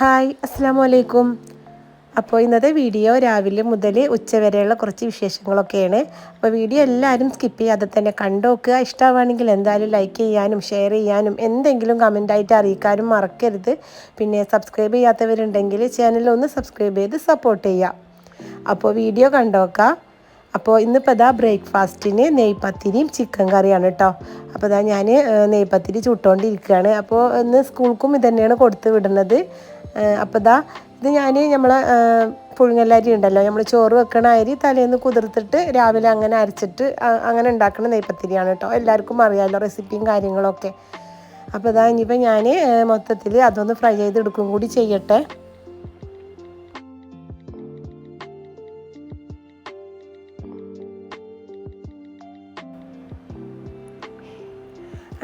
Hi അസ്സലാമു അലൈക്കും. അപ്പോൾ ഇന്നത്തെ വീഡിയോ രാവിലെ മുതൽ ഉച്ചവരെയുള്ള കുറച്ച് വിശേഷങ്ങളൊക്കെയാണ്. അപ്പോൾ വീഡിയോ എല്ലാവരും സ്കിപ്പ് ചെയ്യാതെ തന്നെ കണ്ടു നോക്കുക. ഇഷ്ടമാണെങ്കിൽ എന്തായാലും ലൈക്ക് ചെയ്യാനും ഷെയർ ചെയ്യാനും എന്തെങ്കിലും കമൻറ്റായിട്ട് അറിയിക്കാനും മറക്കരുത്. പിന്നെ സബ്സ്ക്രൈബ് ചെയ്യാത്തവരുണ്ടെങ്കിൽ ചാനൽ ഒന്ന് സബ്സ്ക്രൈബ് ചെയ്ത് സപ്പോർട്ട് ചെയ്യുക. അപ്പോൾ വീഡിയോ കണ്ടോക്കാം. അപ്പോൾ ഇന്നിപ്പോൾ ഇതാ ബ്രേക്ക്ഫാസ്റ്റിന് നെയ്പത്തിരിയും ചിക്കൻ കറിയാണ് കേട്ടോ. അപ്പോൾ ഇതാ ഞാൻ നെയ്പത്തിരി ചുട്ടുകൊണ്ടിരിക്കുകയാണ്. അപ്പോൾ ഇന്ന് സ്കൂൾക്കും ഇത് തന്നെയാണ് കൊടുത്ത് വിടുന്നത്. അപ്പോൾ ഇതാ ഇത് നമ്മളെ പുഴുങ്ങലരി ഉണ്ടല്ലോ, നമ്മൾ ചോറ് വെക്കണ അരി തലേന്ന് കുതിർത്തിട്ട് രാവിലെ അങ്ങനെ അരച്ചിട്ട് അങ്ങനെ ഉണ്ടാക്കുന്ന നെയ്പത്തിരിയാണ് കേട്ടോ. എല്ലാവർക്കും അറിയാമല്ലോ റെസിപ്പിയും കാര്യങ്ങളൊക്കെ. അപ്പോൾ ഇതാ ഇനിയിപ്പോൾ ഞാൻ മൊത്തത്തിൽ അതൊന്ന് ഫ്രൈ ചെയ്തെടുക്കും കൂടി ചെയ്യട്ടെ.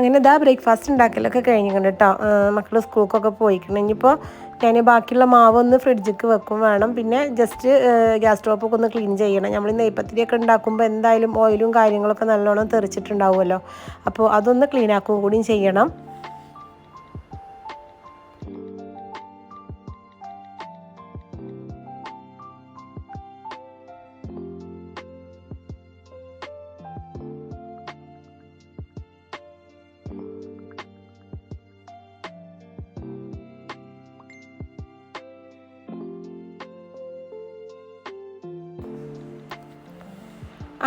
അങ്ങനെ ഇതാ ബ്രേക്ക്ഫാസ്റ്റ് ഉണ്ടാക്കലൊക്കെ കഴിഞ്ഞിട്ടുണ്ട് കേട്ടോ. മക്കൾ സ്കൂൾക്കൊക്കെ പോയിക്കണം. ഇനിയിപ്പോൾ ഞാൻ ബാക്കിയുള്ള മാവ് ഒന്ന് ഫ്രിഡ്ജിക്ക് വെക്കും വേണം. പിന്നെ ജസ്റ്റ് ഗ്യാസ് സ്റ്റോപ്പൊക്കെ ഒന്ന് ക്ലീൻ ചെയ്യണം. നമ്മൾ നെയ്പത്തിരിയൊക്കെ ഉണ്ടാക്കുമ്പോൾ എന്തായാലും ഓയിലും കാര്യങ്ങളൊക്കെ നല്ലോണം തെറിച്ചിട്ടുണ്ടാവുമല്ലോ. അപ്പോൾ അതൊന്ന് ക്ലീൻ ആക്കുകയും കൂടിയും ചെയ്യണം.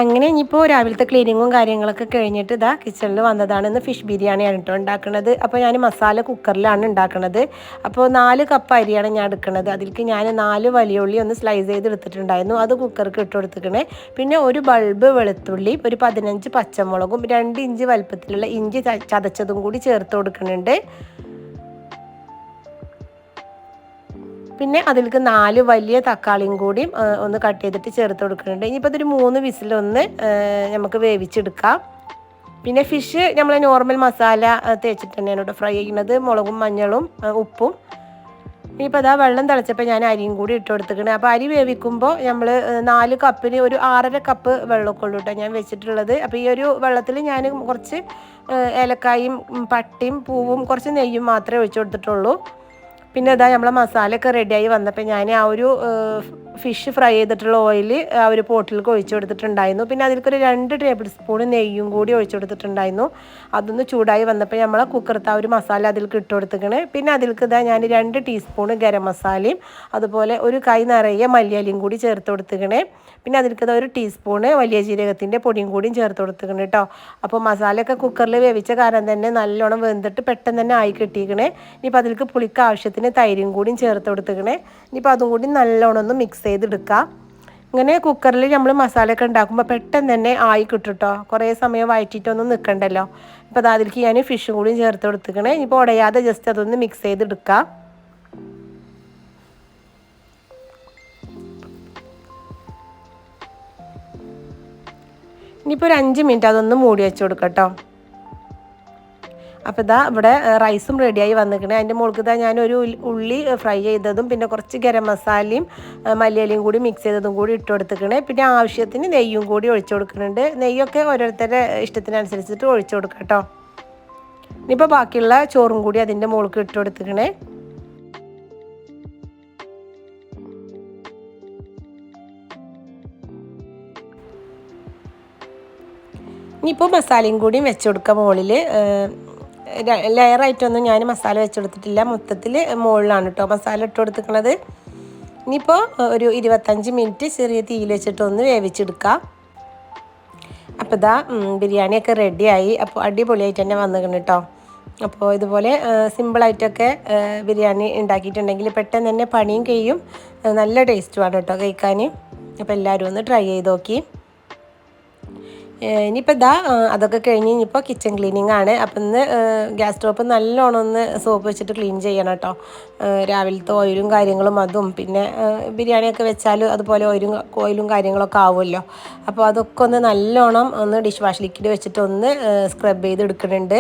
അങ്ങനെ ഇനിയിപ്പോൾ രാവിലത്തെ ക്ലീനിങ്ങും കാര്യങ്ങളൊക്കെ കഴിഞ്ഞിട്ട് ഇതാ കിച്ചണിൽ വന്നതാണ്. ഇന്ന് ഫിഷ് ബിരിയാണിയാണ് കേട്ടോ ഉണ്ടാക്കുന്നത്. അപ്പോൾ ഞാൻ മസാല കുക്കറിലാണ് ഉണ്ടാക്കുന്നത്. അപ്പോൾ 4 കപ്പ് അരിയാണ് ഞാൻ എടുക്കുന്നത്. അതിലേക്ക് ഞാൻ 4 വലിയ ഉള്ളി ഒന്ന് സ്ലൈസ് ചെയ്ത് എടുത്തിട്ടുണ്ടായിരുന്നു. അത് കുക്കർക്ക് ഇട്ട് കൊടുത്തിക്കണേ. പിന്നെ ഒരു ബൾബ് വെളുത്തുള്ളി, ഒരു 15 പച്ചമുളകും 2 ഇഞ്ച് വലുപ്പത്തിലുള്ള ഇഞ്ചി ചതച്ചതും കൂടി ചേർത്ത് കൊടുക്കുന്നുണ്ട്. പിന്നെ അതിലേക്ക് 4 വലിയ തക്കാളിയും കൂടി ഒന്ന് കട്ട് ചെയ്തിട്ട് ചേർത്ത് കൊടുക്കുന്നുണ്ട്. ഇനിയിപ്പോൾ ഇതൊരു 3 വിസിലൊന്ന് നമുക്ക് വേവിച്ചെടുക്കാം. പിന്നെ ഫിഷ് നമ്മൾ നോർമൽ മസാല തേച്ചിട്ട് തന്നെയാണ് ഇവിടെ ഫ്രൈ ചെയ്യുന്നത്. മുളകും മഞ്ഞളും ഉപ്പും. ഇനിയിപ്പോൾ അതാ വെള്ളം തിളച്ചപ്പോൾ ഞാൻ അരിയും കൂടി ഇട്ട് കൊടുത്തിട്ടുണ്ട്. അപ്പോൾ അരി വേവിക്കുമ്പോൾ നമ്മൾ 4 കപ്പിന് ഒരു 6.5 കപ്പ് വെള്ളമൊക്കെ ഉള്ളൂ കേട്ടോ ഞാൻ വെച്ചിട്ടുള്ളത്. അപ്പോൾ ഈ ഒരു വെള്ളത്തിൽ ഞാൻ കുറച്ച് ഏലക്കായും പട്ടയും പൂവും കുറച്ച് നെയ്യും മാത്രമേ ഒഴിച്ചു കൊടുത്തിട്ടുള്ളൂ. പിന്നെ ഇതാ നമ്മളെ മസാലയൊക്കെ റെഡിയായി വന്നപ്പോൾ ഞാൻ ആ ഒരു ഫിഷ് ഫ്രൈ ചെയ്തിട്ടുള്ള ഓയിൽ ആ ഒരു പോട്ടിലേക്ക് ഒഴിച്ചു കൊടുത്തിട്ടുണ്ടായിരുന്നു. പിന്നെ അതിലേക്കൊരു 2 ടേബിൾ സ്പൂൺ നെയ്യും കൂടി ഒഴിച്ചു കൊടുത്തിട്ടുണ്ടായിരുന്നു. അതൊന്ന് ചൂടായി വന്നപ്പോൾ നമ്മൾ കുക്കറത്ത് ആ ഒരു മസാല അതിലേക്ക് ഇട്ട് കൊടുത്തിക്കണ്. പിന്നെ അതിലേക്ക് ഇതാ ഞാൻ 2 ടീസ്പൂൺ ഗരം മസാലയും അതുപോലെ ഒരു കൈ നിറയെ മല്ലിയിലയും കൂടി ചേർത്ത് കൊടുത്തിക്കണേ. പിന്നെ അതിലേക്ക് ഒരു ടീസ്പൂണ് വലിയ ജീരകത്തിൻ്റെ പൊടിയും കൂടിയും ചേർത്ത് കൊടുത്തിക്കണം കേട്ടോ. അപ്പോൾ മസാലയൊക്കെ കുക്കറിൽ വേവിച്ച കാരണം തന്നെ നല്ലോണം വെന്തിട്ട് പെട്ടെന്ന് തന്നെ ആയി കിട്ടിയിരിക്കണേ. ഇനിയിപ്പോൾ അതിലേക്ക് പുളിക്ക് ആവശ്യത്തിന് തൈരും കൂടിയും ചേർത്ത് കൊടുത്തിക്കണേ. ഇനിയിപ്പോൾ അതും കൂടി നല്ലോണം ഒന്ന് മിക്സ് ചെയ്തെടുക്കാം. ഇങ്ങനെ കുക്കറിൽ നമ്മൾ മസാലയൊക്കെ ഉണ്ടാക്കുമ്പോൾ പെട്ടെന്ന് തന്നെ ആയി കിട്ടും കേട്ടോ. കുറേ സമയം വഴറ്റിയിട്ടൊന്നും നിൽക്കണ്ടല്ലോ. ഇപ്പോൾ അതിലേക്ക് ഞാൻ ഫിഷും കൂടിയും ചേർത്ത് കൊടുത്തിക്കണേ. ഇപ്പോൾ ഉടയാതെ ജസ്റ്റ് അതൊന്ന് മിക്സ് ചെയ്തെടുക്കാം. ഇനിയിപ്പോൾ ഒരു 5 മിനിറ്റ് അതൊന്ന് മൂടി വെച്ച് കൊടുക്കാം കേട്ടോ. അപ്പോൾ ഇതാ ഇവിടെ റൈസും റെഡിയായി വന്നിരിക്കണേ. അതിൻ്റെ മുകളിൽ ഇതാ ഞാനൊരു ഉള്ളി ഫ്രൈ ചെയ്തതും പിന്നെ കുറച്ച് ഗരം മസാലയും മല്ലിയിലയും കൂടി മിക്സ് ചെയ്തതും കൂടി ഇട്ട് കൊടുത്തിക്കണേ. പിന്നെ ആവശ്യത്തിന് നെയ്യും കൂടി ഒഴിച്ചു കൊടുക്കുന്നുണ്ട്. നെയ്യൊക്കെ ഓരോരുത്തരുടെ ഇഷ്ടത്തിനനുസരിച്ചിട്ട് ഒഴിച്ചു കൊടുക്കാം കേട്ടോ. ഇനിയിപ്പോൾ ബാക്കിയുള്ള ചോറും കൂടി അതിൻ്റെ മുകളിൽ ഇട്ട് കൊടുത്തിക്കണേ. ഇനിയിപ്പോൾ മസാലയും കൂടിയും വെച്ച് കൊടുക്കുക മുകളിൽ. ലെയറായിട്ടൊന്നും ഞാൻ മസാല വെച്ചെടുത്തിട്ടില്ല. മൊത്തത്തിൽ മുകളിലാണ് കേട്ടോ മസാല ഇട്ട് കൊടുത്തിരിക്കുന്നത്. ഇനിയിപ്പോൾ ഒരു 25 മിനിറ്റ് ചെറിയ തീയിൽ വെച്ചിട്ടൊന്ന് വേവിച്ചെടുക്കാം. അപ്പോൾ ഇതാ ബിരിയാണിയൊക്കെ റെഡിയായി. അപ്പോൾ അടിപൊളിയായിട്ട് തന്നെ വന്നിരിക്കണം കേട്ടോ. അപ്പോൾ ഇതുപോലെ സിമ്പിളായിട്ടൊക്കെ ബിരിയാണി ഉണ്ടാക്കിയിട്ടുണ്ടെങ്കിൽ പെട്ടെന്ന് തന്നെ പണിയും കഴിയും, നല്ല ടേസ്റ്റുമാണ് കേട്ടോ കഴിക്കാൻ. അപ്പോൾ എല്ലാവരും ഒന്ന് ട്രൈ ചെയ്ത് നോക്കി. ഇനിയിപ്പോൾ ഇതാ അതൊക്കെ കഴിഞ്ഞ് ഇനിയിപ്പോൾ കിച്ചൺ ക്ലീനിങ് ആണ്. അപ്പം ഇന്ന് ഗ്യാസ് സ്റ്റോപ്പ് നല്ലോണം ഒന്ന് സോപ്പ് വെച്ചിട്ട് ക്ലീൻ ചെയ്യണം കേട്ടോ. രാവിലത്തെ ഓയിലും കാര്യങ്ങളും അതും പിന്നെ ബിരിയാണിയൊക്കെ വെച്ചാൽ അതുപോലെ ഓയിലും കാര്യങ്ങളൊക്കെ ആവുമല്ലോ. അപ്പോൾ അതൊക്കെ ഒന്ന് നല്ലോണം ഒന്ന് ഡിഷ് വാഷ് ലിക്വിഡ് വെച്ചിട്ട് ഒന്ന് സ്ക്രബ് ചെയ്തെടുക്കുന്നുണ്ട്.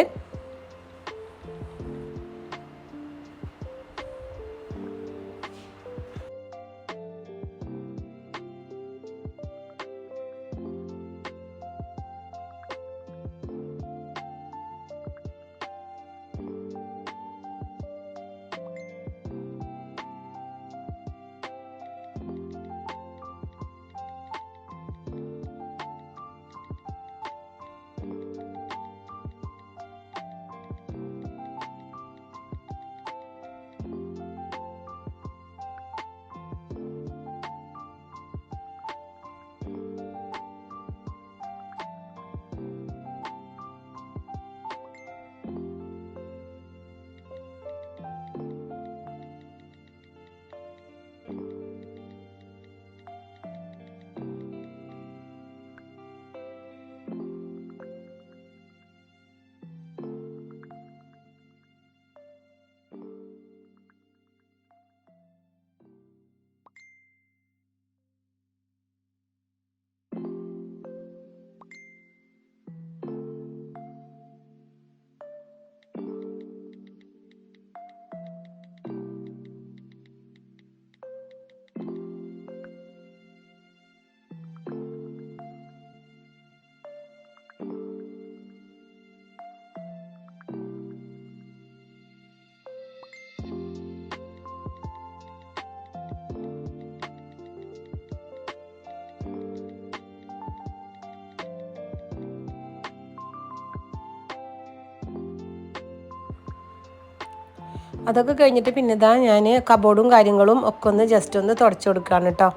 അതൊക്കെ കഴിഞ്ഞിട്ട് പിന്നെ ഇതാ ഞാൻ കബോർഡും കാര്യങ്ങളും ഒക്കെ ഒന്ന് ജസ്റ്റ് ഒന്ന് തുടച്ചു കൊടുക്കുകയാണ് കേട്ടോ.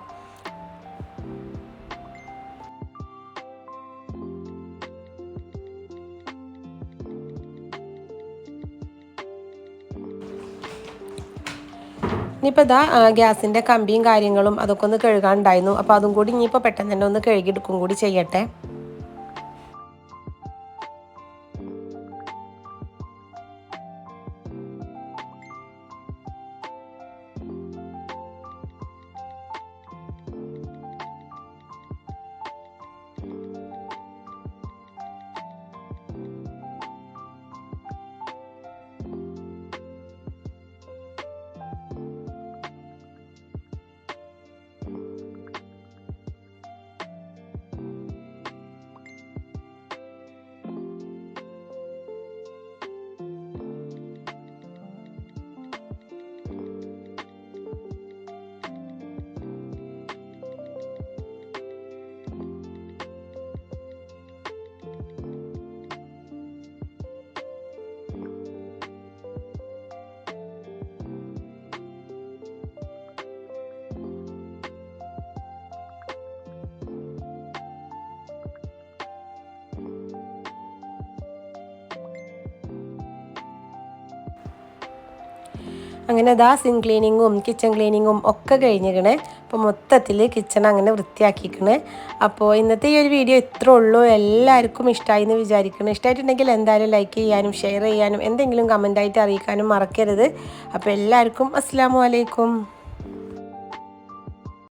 ഇനിയിപ്പോൾ ഇതാ ഗ്യാസിൻ്റെ കമ്പിയും കാര്യങ്ങളും അതൊക്കെ ഒന്ന് കഴുകാനുണ്ടായിരുന്നു. അപ്പോൾ അതും കൂടി ഇനിയിപ്പോൾ പെട്ടെന്ന് തന്നെ ഒന്ന് കഴുകിയെടുക്കും കൂടി ചെയ്യട്ടെ. അങ്ങനെ അതാ സിങ്ക് ക്ലീനിങ്ങും കിച്ചൺ ക്ലീനിങ്ങും ഒക്കെ കഴിഞ്ഞിരിക്കണേ. അപ്പോൾ മൊത്തത്തിൽ കിച്ചൺ അങ്ങനെ വൃത്തിയാക്കിക്കണേ. അപ്പോൾ ഇന്നത്തെ ഈ ഒരു വീഡിയോ ഇത്രേ ഉള്ളൂ. എല്ലാവർക്കും ഇഷ്ടമായി എന്ന് വിചാരിക്കണം. ഇഷ്ടമായിട്ടുണ്ടെങ്കിൽ എന്തായാലും ലൈക്ക് ചെയ്യാനും ഷെയർ ചെയ്യാനും എന്തെങ്കിലും കമൻറ്റായിട്ട് അറിയിക്കാനും മറക്കരുത്. അപ്പോൾ എല്ലാവർക്കും അസ്സലാമു അലൈക്കും.